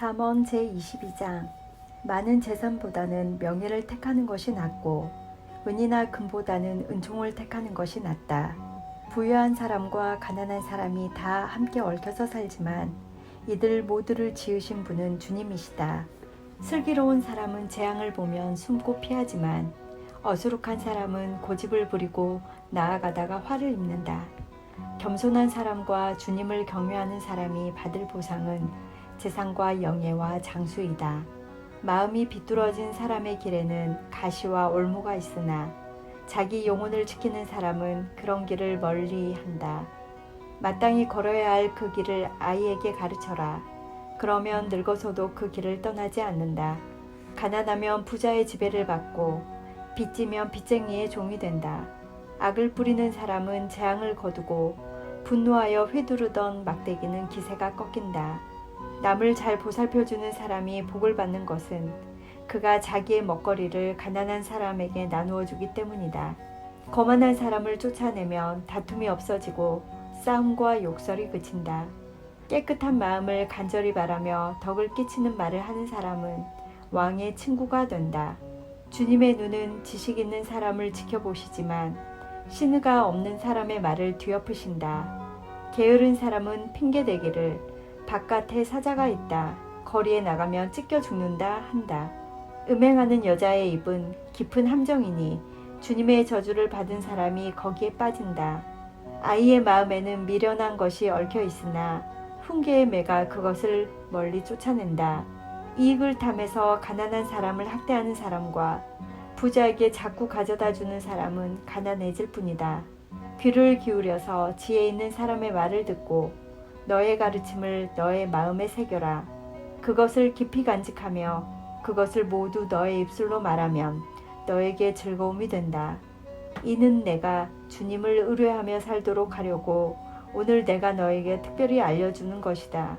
잠언 제22장. 많은 재산보다는 명예를 택하는 것이 낫고 은이나 금보다는 은총을 택하는 것이 낫다. 부유한 사람과 가난한 사람이 다 함께 얽혀서 살지만 이들 모두를 지으신 분은 주님이시다. 슬기로운 사람은 재앙을 보면 숨고 피하지만 어수룩한 사람은 고집을 부리고 나아가다가 화를 입는다. 겸손한 사람과 주님을 경외하는 사람이 받을 보상은 재산과 영예와 장수이다. 마음이 비뚤어진 사람의 길에는 가시와 올무가 있으나 자기 영혼을 지키는 사람은 그런 길을 멀리 한다. 마땅히 걸어야 할 그 길을 아이에게 가르쳐라. 그러면 늙어서도 그 길을 떠나지 않는다. 가난하면 부자의 지배를 받고 빚지면 빚쟁이의 종이 된다. 악을 뿌리는 사람은 재앙을 거두고 분노하여 휘두르던 막대기는 기세가 꺾인다. 남을 잘 보살펴주는 사람이 복을 받는 것은 그가 자기의 먹거리를 가난한 사람에게 나누어 주기 때문이다. 거만한 사람을 쫓아내면 다툼이 없어지고 싸움과 욕설이 그친다. 깨끗한 마음을 간절히 바라며 덕을 끼치는 말을 하는 사람은 왕의 친구가 된다. 주님의 눈은 지식 있는 사람을 지켜보시지만 신의가 없는 사람의 말을 뒤엎으신다. 게으른 사람은 핑계대기를 바깥에 사자가 있다. 거리에 나가면 찢겨 죽는다 한다. 음행하는 여자의 입은 깊은 함정이니 주님의 저주를 받은 사람이 거기에 빠진다. 아이의 마음에는 미련한 것이 얽혀 있으나 훈계의 매가 그것을 멀리 쫓아낸다. 이익을 탐해서 가난한 사람을 학대하는 사람과 부자에게 자꾸 가져다 주는 사람은 가난해질 뿐이다. 귀를 기울여서 지혜 있는 사람의 말을 듣고 너의 가르침을 너의 마음에 새겨라. 그것을 깊이 간직하며 그것을 모두 너의 입술로 말하면 너에게 즐거움이 된다. 이는 내가 주님을 의뢰하며 살도록 하려고 오늘 내가 너에게 특별히 알려주는 것이다.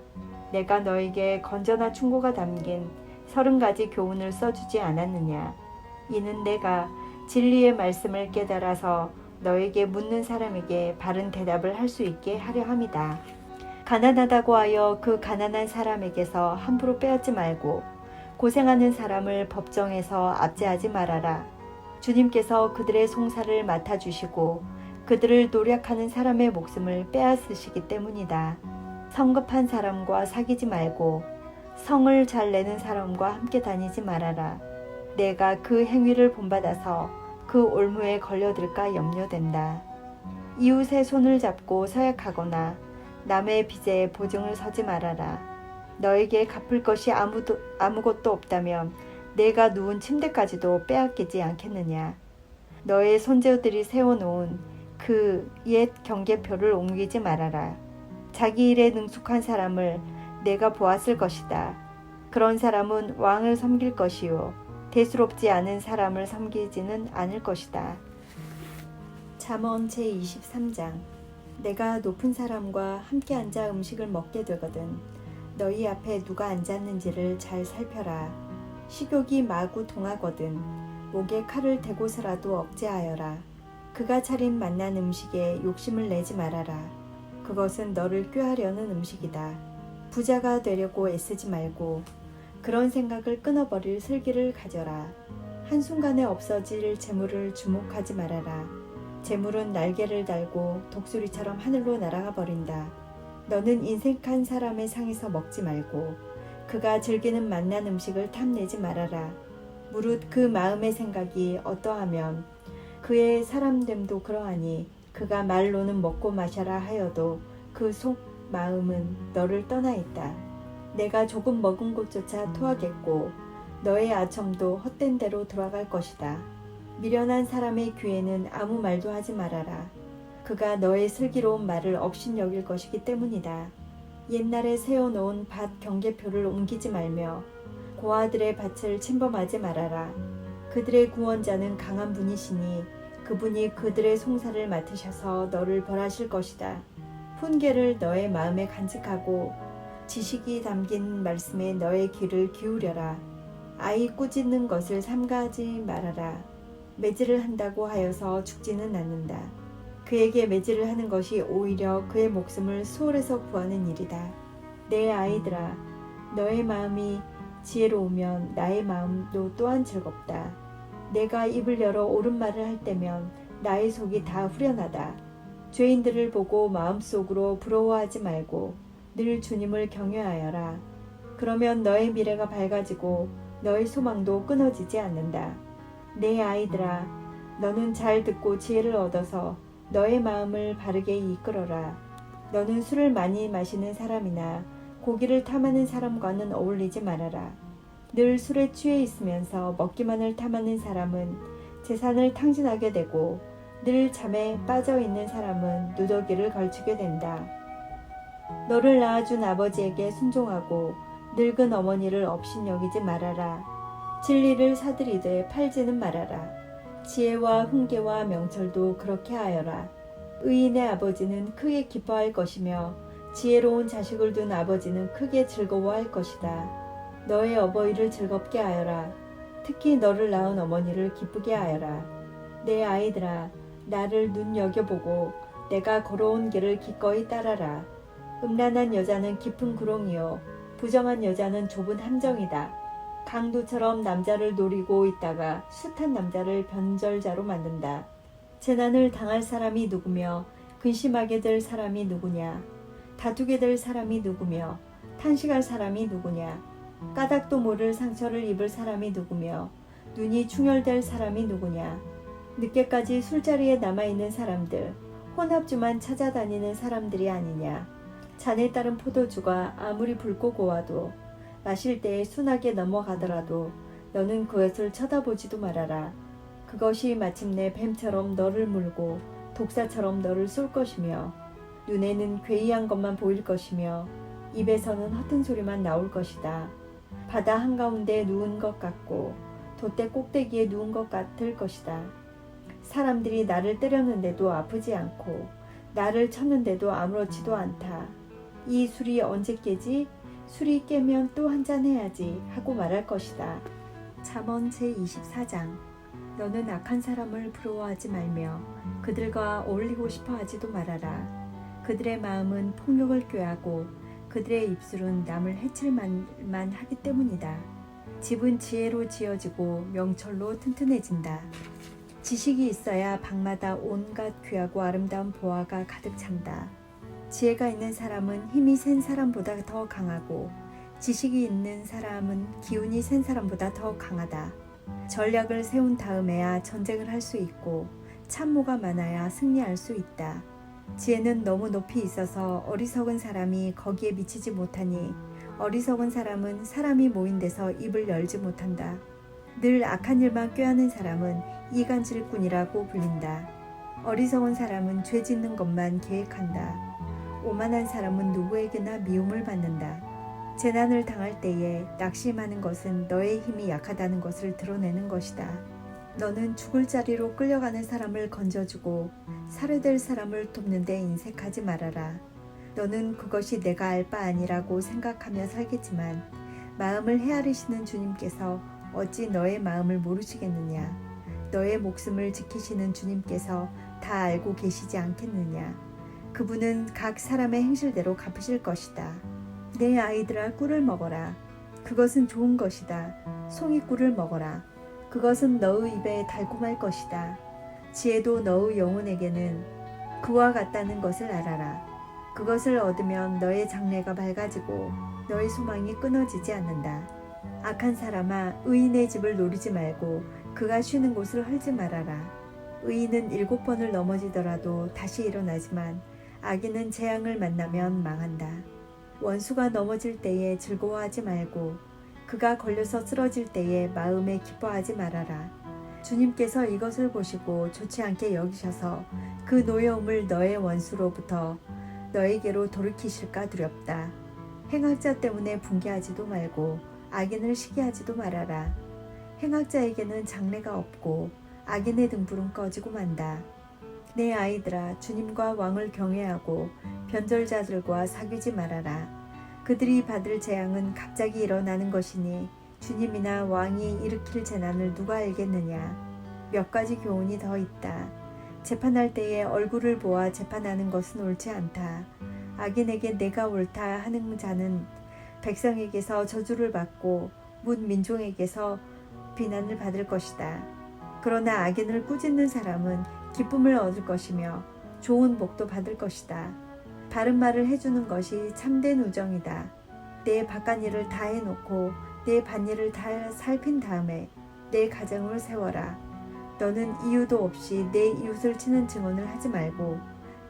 내가 너에게 건전한 충고가 담긴 30가지 교훈을 써주지 않았느냐. 이는 내가 진리의 말씀을 깨달아서 너에게 묻는 사람에게 바른 대답을 할 수 있게 하려 함이다. 가난하다고 하여 그 가난한 사람에게서 함부로 빼앗지 말고 고생하는 사람을 법정에서 압제하지 말아라. 주님께서 그들의 송사를 맡아주시고 그들을 노력하는 사람의 목숨을 빼앗으시기 때문이다. 성급한 사람과 사귀지 말고 성을 잘 내는 사람과 함께 다니지 말아라. 내가 그 행위를 본받아서 그 올무에 걸려들까 염려된다. 이웃의 손을 잡고 서약하거나 남의 빚에 보증을 서지 말아라. 너에게 갚을 것이 아무것도 없다면 내가 누운 침대까지도 빼앗기지 않겠느냐. 너의 손재들이 세워놓은 그 옛 경계표를 옮기지 말아라. 자기 일에 능숙한 사람을 내가 보았을 것이다. 그런 사람은 왕을 섬길 것이요 대수롭지 않은 사람을 섬기지는 않을 것이다. 잠언 제23장. 내가 높은 사람과 함께 앉아 음식을 먹게 되거든 너희 앞에 누가 앉았는지를 잘 살펴라. 식욕이 마구 동하거든 목에 칼을 대고서라도 억제하여라. 그가 차린 맛난 음식에 욕심을 내지 말아라. 그것은 너를 꾀하려는 음식이다. 부자가 되려고 애쓰지 말고 그런 생각을 끊어버릴 슬기를 가져라. 한순간에 없어질 재물을 주목하지 말아라. 재물은 날개를 달고 독수리처럼 하늘로 날아가 버린다. 너는 인색한 사람의 상에서 먹지 말고 그가 즐기는 맛난 음식을 탐내지 말아라. 무릇 그 마음의 생각이 어떠하면 그의 사람됨도 그러하니 그가 말로는 먹고 마셔라 하여도 그 속 마음은 너를 떠나 있다. 내가 조금 먹은 곳조차 토하겠고 너의 아첨도 헛된 대로 돌아갈 것이다. 미련한 사람의 귀에는 아무 말도 하지 말아라. 그가 너의 슬기로운 말을 업신여길 것이기 때문이다. 옛날에 세워놓은 밭 경계표를 옮기지 말며 고아들의 밭을 침범하지 말아라. 그들의 구원자는 강한 분이시니 그분이 그들의 송사를 맡으셔서 너를 벌하실 것이다. 훈계를 너의 마음에 간직하고 지식이 담긴 말씀에 너의 귀를 기울여라. 아이 꾸짖는 것을 삼가하지 말아라. 매질을 한다고 하여서 죽지는 않는다. 그에게 매질을 하는 것이 오히려 그의 목숨을 수월에서 구하는 일이다. 내 아이들아, 너의 마음이 지혜로우면 나의 마음도 또한 즐겁다. 내가 입을 열어 옳은 말을 할 때면 나의 속이 다 후련하다. 죄인들을 보고 마음속으로 부러워하지 말고 늘 주님을 경외하여라. 그러면 너의 미래가 밝아지고 너의 소망도 끊어지지 않는다. 내 아이들아, 너는 잘 듣고 지혜를 얻어서 너의 마음을 바르게 이끌어라. 너는 술을 많이 마시는 사람이나 고기를 탐하는 사람과는 어울리지 말아라. 늘 술에 취해 있으면서 먹기만을 탐하는 사람은 재산을 탕진하게 되고 늘 잠에 빠져 있는 사람은 누더기를 걸치게 된다. 너를 낳아준 아버지에게 순종하고 늙은 어머니를 업신여기지 말아라. 진리를 사들이되 팔지는 말아라. 지혜와 훈계와 명철도 그렇게 하여라. 의인의 아버지는 크게 기뻐할 것이며 지혜로운 자식을 둔 아버지는 크게 즐거워할 것이다. 너의 어버이를 즐겁게 하여라. 특히 너를 낳은 어머니를 기쁘게 하여라. 내 아이들아, 나를 눈여겨보고 내가 걸어온 길을 기꺼이 따라라. 음란한 여자는 깊은 구렁이요 부정한 여자는 좁은 함정이다. 강도처럼 남자를 노리고 있다가 숱한 남자를 변절자로 만든다. 재난을 당할 사람이 누구며 근심하게 될 사람이 누구냐. 다투게 될 사람이 누구며 탄식할 사람이 누구냐. 까닭도 모를 상처를 입을 사람이 누구며 눈이 충혈될 사람이 누구냐. 늦게까지 술자리에 남아있는 사람들, 혼합주만 찾아다니는 사람들이 아니냐. 잔에 따른 포도주가 아무리 붉고 고와도 마실 때에 순하게 넘어가더라도 너는 그것을 쳐다보지도 말아라. 그것이 마침내 뱀처럼 너를 물고 독사처럼 너를 쏠 것이며 눈에는 괴이한 것만 보일 것이며 입에서는 허튼 소리만 나올 것이다. 바다 한가운데 누운 것 같고 돛대 꼭대기에 누운 것 같을 것이다. 사람들이 나를 때렸는데도 아프지 않고 나를 쳤는데도 아무렇지도 않다. 이 술이 언제 깨지? 술이 깨면 또 한잔 해야지 하고 말할 것이다. 잠언 제24장. 너는 악한 사람을 부러워하지 말며 그들과 어울리고 싶어 하지도 말아라. 그들의 마음은 폭력을 꾀하고 그들의 입술은 남을 해칠 말만 하기 때문이다. 집은 지혜로 지어지고 명철로 튼튼해진다. 지식이 있어야 방마다 온갖 귀하고 아름다운 보화가 가득 찬다. 지혜가 있는 사람은 힘이 센 사람보다 더 강하고 지식이 있는 사람은 기운이 센 사람보다 더 강하다. 전략을 세운 다음에야 전쟁을 할 수 있고 참모가 많아야 승리할 수 있다. 지혜는 너무 높이 있어서 어리석은 사람이 거기에 미치지 못하니 어리석은 사람은 사람이 모인 데서 입을 열지 못한다. 늘 악한 일만 꾀하는 사람은 이간질꾼이라고 불린다. 어리석은 사람은 죄 짓는 것만 계획한다. 오만한 사람은 누구에게나 미움을 받는다. 재난을 당할 때에 낙심하는 것은 너의 힘이 약하다는 것을 드러내는 것이다. 너는 죽을 자리로 끌려가는 사람을 건져주고 살해될 사람을 돕는 데 인색하지 말아라. 너는 그것이 내가 알 바 아니라고 생각하며 살겠지만 마음을 헤아리시는 주님께서 어찌 너의 마음을 모르시겠느냐. 너의 목숨을 지키시는 주님께서 다 알고 계시지 않겠느냐. 그분은 각 사람의 행실대로 갚으실 것이다. 내 아이들아, 꿀을 먹어라. 그것은 좋은 것이다. 송이꿀을 먹어라. 그것은 너의 입에 달콤할 것이다. 지혜도 너의 영혼에게는 그와 같다는 것을 알아라. 그것을 얻으면 너의 장래가 밝아지고 너의 소망이 끊어지지 않는다. 악한 사람아, 의인의 집을 노리지 말고 그가 쉬는 곳을 헐지 말아라. 의인은 7번을 넘어지더라도 다시 일어나지만 악인은 재앙을 만나면 망한다. 원수가 넘어질 때에 즐거워하지 말고 그가 걸려서 쓰러질 때에 마음에 기뻐하지 말아라. 주님께서 이것을 보시고 좋지 않게 여기셔서 그 노여움을 너의 원수로부터 너에게로 돌이키실까 두렵다. 행악자 때문에 분개하지도 말고 악인을 시기하지도 말아라. 행악자에게는 장래가 없고 악인의 등불은 꺼지고 만다. 내 아이들아, 주님과 왕을 경외하고 변절자들과 사귀지 말아라. 그들이 받을 재앙은 갑자기 일어나는 것이니 주님이나 왕이 일으킬 재난을 누가 알겠느냐. 몇 가지 교훈이 더 있다. 재판할 때에 얼굴을 보아 재판하는 것은 옳지 않다. 악인에게 내가 옳다 하는 자는 백성에게서 저주를 받고 문 민족에게서 비난을 받을 것이다. 그러나 악인을 꾸짖는 사람은 기쁨을 얻을 것이며 좋은 복도 받을 것이다. 바른 말을 해주는 것이 참된 우정이다. 내 바깥일을 다 해놓고 내 밭일을 다 살핀 다음에 내 가정을 세워라. 너는 이유도 없이 내 이웃을 치는 증언을 하지 말고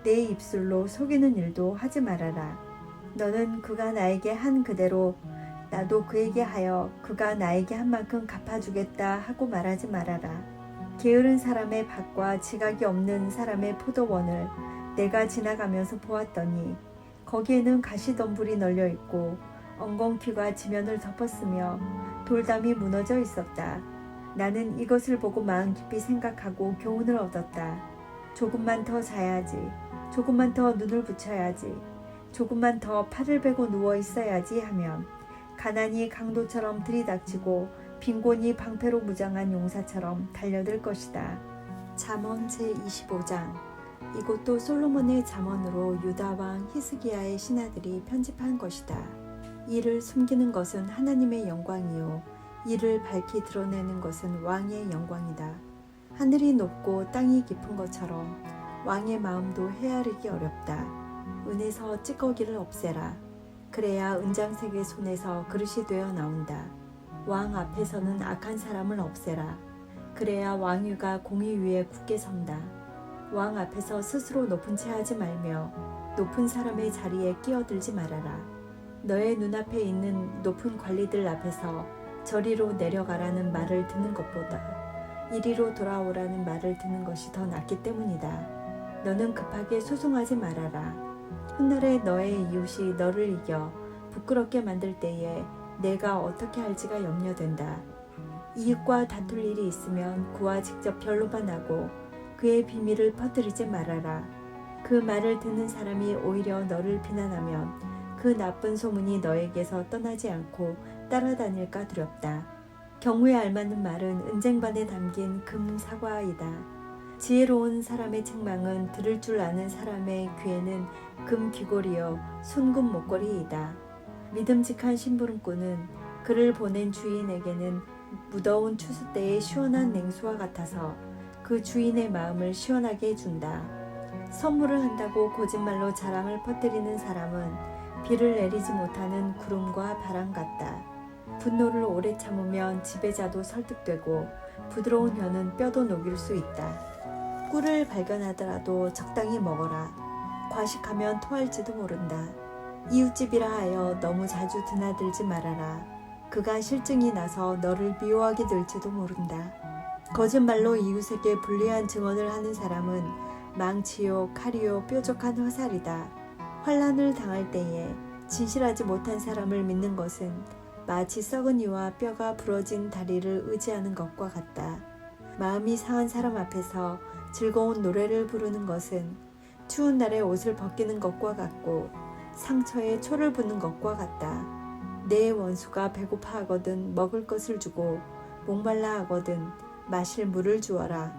내 입술로 속이는 일도 하지 말아라. 너는 그가 나에게 한 그대로 나도 그에게 하여 그가 나에게 한 만큼 갚아주겠다 하고 말하지 말아라. 게으른 사람의 밭과 지각이 없는 사람의 포도원을 내가 지나가면서 보았더니 거기에는 가시덤불이 널려 있고 엉겅퀴가 지면을 덮었으며 돌담이 무너져 있었다. 나는 이것을 보고 마음 깊이 생각하고 교훈을 얻었다. 조금만 더 자야지. 조금만 더 눈을 붙여야지. 조금만 더 팔을 베고 누워 있어야지 하면 가난이 강도처럼 들이닥치고 빈곤이 방패로 무장한 용사처럼 달려들 것이다. 잠언 제25장. 이것도 솔로몬의 잠언으로 유다 왕 히스기야의 신하들이 편집한 것이다. 이를 숨기는 것은 하나님의 영광이요 이를 밝히 드러내는 것은 왕의 영광이다. 하늘이 높고 땅이 깊은 것처럼 왕의 마음도 헤아리기 어렵다. 은에서 찌꺼기를 없애라. 그래야 은장색의 손에서 그릇이 되어 나온다. 왕 앞에서는 악한 사람을 없애라. 그래야 왕위가 공의 위에 굳게 선다. 왕 앞에서 스스로 높은 채 하지 말며 높은 사람의 자리에 끼어들지 말아라. 너의 눈앞에 있는 높은 관리들 앞에서 저리로 내려가라는 말을 듣는 것보다 이리로 돌아오라는 말을 듣는 것이 더 낫기 때문이다. 너는 급하게 소송하지 말아라. 훗날에 너의 이웃이 너를 이겨 부끄럽게 만들 때에 내가 어떻게 할지가 염려된다. 이웃과 다툴 일이 있으면 그와 직접 변론만 하고 그의 비밀을 퍼뜨리지 말아라. 그 말을 듣는 사람이 오히려 너를 비난하면 그 나쁜 소문이 너에게서 떠나지 않고 따라다닐까 두렵다. 경우에 알맞는 말은 은쟁반에 담긴 금 사과이다. 지혜로운 사람의 책망은 들을 줄 아는 사람의 귀에는 금 귀걸이요 순금 목걸이이다. 믿음직한 심부름꾼은 그를 보낸 주인에게는 무더운 추수 때의 시원한 냉수와 같아서 그 주인의 마음을 시원하게 해준다. 선물을 한다고 거짓말로 자랑을 퍼뜨리는 사람은 비를 내리지 못하는 구름과 바람 같다. 분노를 오래 참으면 지배자도 설득되고 부드러운 혀는 뼈도 녹일 수 있다. 꿀을 발견하더라도 적당히 먹어라. 과식하면 토할지도 모른다. 이웃집이라 하여 너무 자주 드나들지 말아라. 그가 실증이 나서 너를 미워하게 될지도 모른다. 거짓말로 이웃에게 불리한 증언을 하는 사람은 망치요 칼이요 뾰족한 화살이다. 환난을 당할 때에 진실하지 못한 사람을 믿는 것은 마치 썩은 이와 뼈가 부러진 다리를 의지하는 것과 같다. 마음이 상한 사람 앞에서 즐거운 노래를 부르는 것은 추운 날에 옷을 벗기는 것과 같고 상처에 초를 붓는 것과 같다. 내 원수가 배고파하거든 먹을 것을 주고 목말라 하거든 마실 물을 주어라.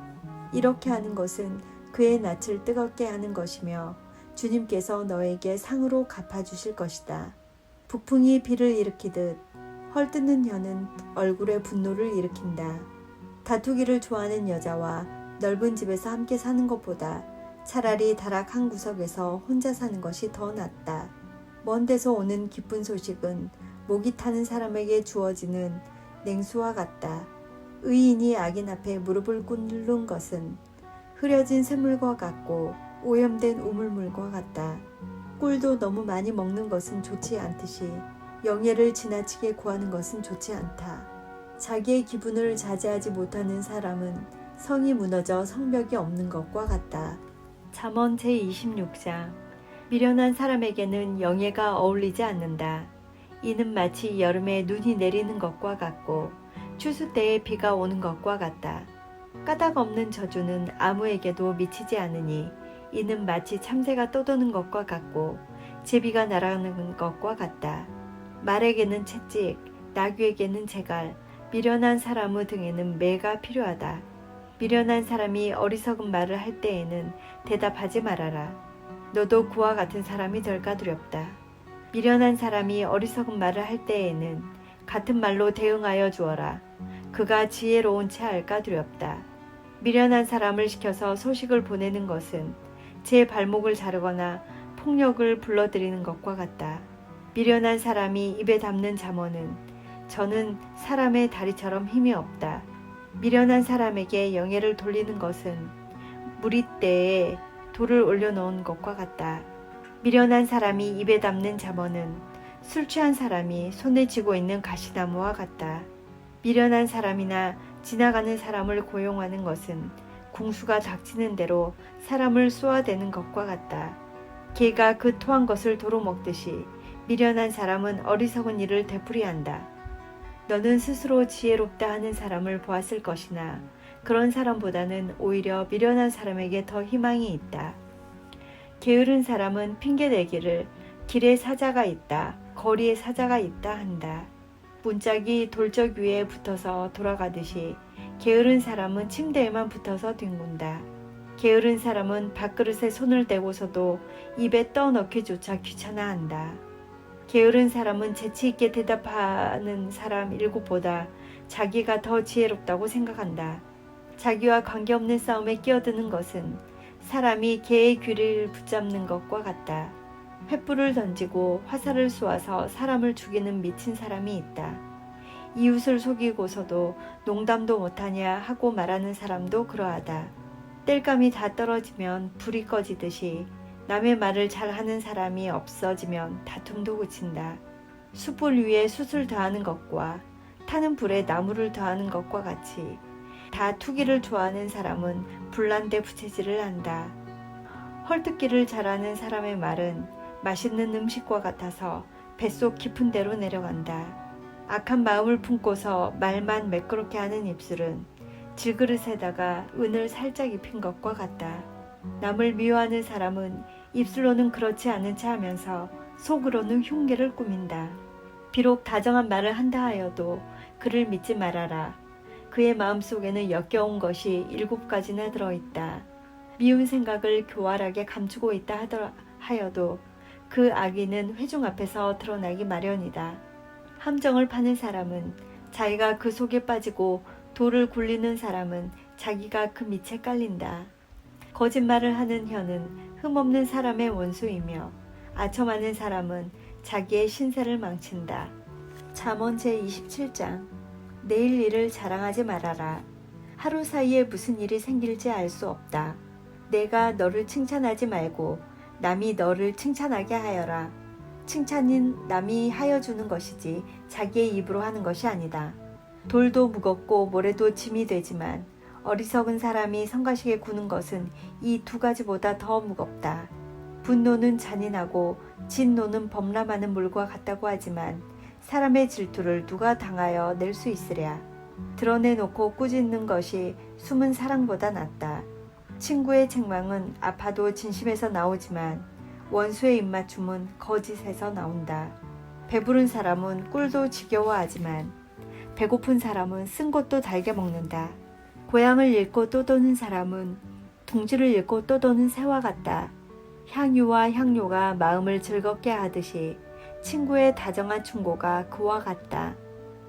이렇게 하는 것은 그의 낯을 뜨겁게 하는 것이며 주님께서 너에게 상으로 갚아주실 것이다. 북풍이 비를 일으키듯 헐뜯는 혀는 얼굴에 분노를 일으킨다. 다투기를 좋아하는 여자와 넓은 집에서 함께 사는 것보다 차라리 다락 한 구석에서 혼자 사는 것이 더 낫다. 먼 데서 오는 기쁜 소식은 목이 타는 사람에게 주어지는 냉수와 같다. 의인이 악인 앞에 무릎을 꿇는 것은 흐려진 샘물과 같고 오염된 우물물과 같다. 꿀도 너무 많이 먹는 것은 좋지 않듯이 영예를 지나치게 구하는 것은 좋지 않다. 자기의 기분을 자제하지 못하는 사람은 성이 무너져 성벽이 없는 것과 같다. 잠언 제26장. 미련한 사람에게는 영예가 어울리지 않는다. 이는 마치 여름에 눈이 내리는 것과 같고 추수 때에 비가 오는 것과 같다. 까닭 없는 저주는 아무에게도 미치지 않으니 이는 마치 참새가 떠도는 것과 같고 제비가 날아가는 것과 같다. 말에게는 채찍, 나귀에게는 재갈, 미련한 사람의 등에는 매가 필요하다. 미련한 사람이 어리석은 말을 할 때에는 대답하지 말아라. 너도 그와 같은 사람이 될까 두렵다. 미련한 사람이 어리석은 말을 할 때에는 같은 말로 대응하여 주어라. 그가 지혜로운 채 할까 두렵다. 미련한 사람을 시켜서 소식을 보내는 것은 제 발목을 자르거나 폭력을 불러들이는 것과 같다. 미련한 사람이 입에 담는 잠언은 저는 사람의 다리처럼 힘이 없다. 미련한 사람에게 영예를 돌리는 것은 무리대에 돌을 올려놓은 것과 같다. 미련한 사람이 입에 담는 잠언은 술 취한 사람이 손에 쥐고 있는 가시나무와 같다. 미련한 사람이나 지나가는 사람을 고용하는 것은 궁수가 닥치는 대로 사람을 쏘아대는 것과 같다. 개가 그 토한 것을 도로 먹듯이 미련한 사람은 어리석은 일을 되풀이한다. 너는 스스로 지혜롭다 하는 사람을 보았을 것이나 그런 사람보다는 오히려 미련한 사람에게 더 희망이 있다. 게으른 사람은 핑계대기를 길에 사자가 있다, 거리에 사자가 있다 한다. 문짝이 돌적 위에 붙어서 돌아가듯이 게으른 사람은 침대에만 붙어서 뒹군다. 게으른 사람은 밥그릇에 손을 대고서도 입에 떠넣기조차 귀찮아한다. 게으른 사람은 재치 있게 대답하는 사람 7보다 자기가 더 지혜롭다고 생각한다. 자기와 관계없는 싸움에 끼어드는 것은 사람이 개의 귀를 붙잡는 것과 같다. 횃불을 던지고 화살을 쏘아서 사람을 죽이는 미친 사람이 있다. 이웃을 속이고서도 농담도 못하냐 하고 말하는 사람도 그러하다. 땔감이 다 떨어지면 불이 꺼지듯이 남의 말을 잘하는 사람이 없어지면 다툼도 그친다. 숯불 위에 숯을 더하는 것과 타는 불에 나무를 더하는 것과 같이 다 투기를 좋아하는 사람은 불난데 부채질을 한다. 헐뜯기를 잘하는 사람의 말은 맛있는 음식과 같아서 뱃속 깊은 데로 내려간다. 악한 마음을 품고서 말만 매끄럽게 하는 입술은 질그릇에다가 은을 살짝 입힌 것과 같다. 남을 미워하는 사람은 입술로는 그렇지 않은 체 하면서 속으로는 흉계를 꾸민다. 비록 다정한 말을 한다 하여도 그를 믿지 말아라. 그의 마음속에는 역겨운 것이 7가지나 들어있다. 미운 생각을 교활하게 감추고 있다 하여도 그 악의는 회중 앞에서 드러나기 마련이다. 함정을 파는 사람은 자기가 그 속에 빠지고 돌을 굴리는 사람은 자기가 그 밑에 깔린다. 거짓말을 하는 혀는 흠없는 사람의 원수이며 아첨하는 사람은 자기의 신세를 망친다. 잠언 제27장. 내일 일을 자랑하지 말아라. 하루 사이에 무슨 일이 생길지 알 수 없다. 내가 너를 칭찬하지 말고 남이 너를 칭찬하게 하여라. 칭찬은 남이 하여 주는 것이지 자기의 입으로 하는 것이 아니다. 돌도 무겁고 모래도 짐이 되지만 어리석은 사람이 성가시게 구는 것은 이 2가지보다 더 무겁다. 분노는 잔인하고 진노는 범람하는 물과 같다고 하지만 사람의 질투를 누가 당하여 낼 수 있으랴. 드러내놓고 꾸짖는 것이 숨은 사랑보다 낫다. 친구의 책망은 아파도 진심에서 나오지만 원수의 입맞춤은 거짓에서 나온다. 배부른 사람은 꿀도 지겨워하지만 배고픈 사람은 쓴 것도 달게 먹는다. 고향을 잃고 또 도는 사람은 둥지를 잃고 또 도는 새와 같다. 향유와 향료가 마음을 즐겁게 하듯이 친구의 다정한 충고가 그와 같다.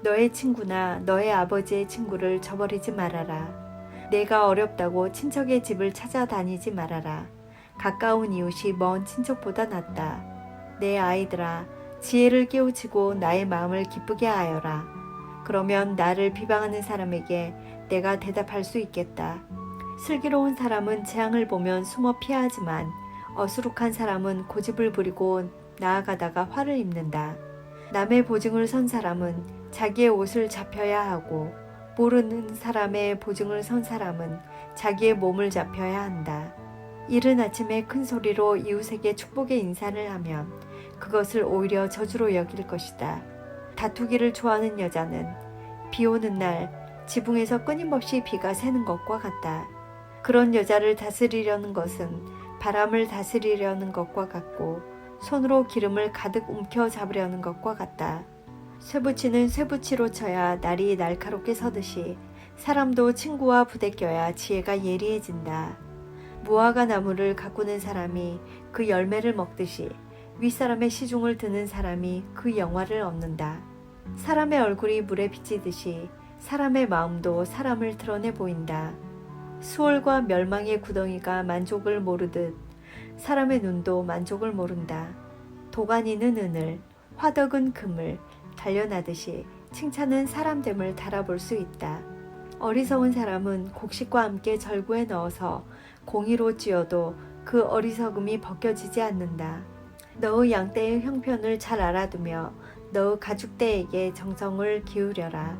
너의 친구나 너의 아버지의 친구를 저버리지 말아라. 내가 어렵다고 친척의 집을 찾아다니지 말아라. 가까운 이웃이 먼 친척보다 낫다. 내 아이들아, 지혜를 깨우치고 나의 마음을 기쁘게 하여라. 그러면 나를 비방하는 사람에게 내가 대답할 수 있겠다. 슬기로운 사람은 재앙을 보면 숨어 피하지만 어수룩한 사람은 고집을 부리고 나아가다가 화를 입는다. 남의 보증을 선 사람은 자기의 옷을 잡혀야 하고 모르는 사람의 보증을 선 사람은 자기의 몸을 잡혀야 한다. 이른 아침에 큰 소리로 이웃에게 축복의 인사를 하면 그것을 오히려 저주로 여길 것이다. 다투기를 좋아하는 여자는 비 오는 날 지붕에서 끊임없이 비가 새는 것과 같다. 그런 여자를 다스리려는 것은 바람을 다스리려는 것과 같고 손으로 기름을 가득 움켜 잡으려는 것과 같다. 쇠붙이는 쇠붙이로 쳐야 날이 날카롭게 서듯이 사람도 친구와 부대껴야 지혜가 예리해진다. 무화과 나무를 가꾸는 사람이 그 열매를 먹듯이 윗사람의 시중을 드는 사람이 그 영화를 얻는다. 사람의 얼굴이 물에 비치듯이 사람의 마음도 사람을 드러내 보인다. 수월과 멸망의 구덩이가 만족을 모르듯 사람의 눈도 만족을 모른다. 도가니는 은을, 화덕은 금을 단련하듯이 칭찬은 사람됨을 달아볼 수 있다. 어리석은 사람은 곡식과 함께 절구에 넣어서 공이로 찧어도 그 어리석음이 벗겨지지 않는다. 너의 양떼의 형편을 잘 알아두며 너의 가축대에게 정성을 기울여라.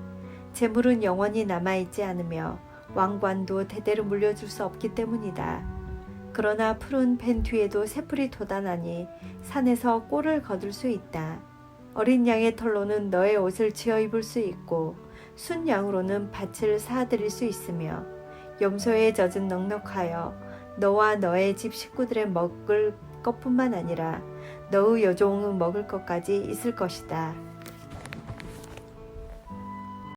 재물은 영원히 남아있지 않으며 왕관도 대대로 물려줄 수 없기 때문이다. 그러나 푸른 벤 뒤에도 새풀이 돋아나니 산에서 꼴을 거둘 수 있다. 어린 양의 털로는 너의 옷을 지어 입을 수 있고 순 양으로는 밭을 사들일 수 있으며 염소의 젖은 넉넉하여 너와 너의 집 식구들의 먹을 것뿐만 아니라 너의 여종은 먹을 것까지 있을 것이다.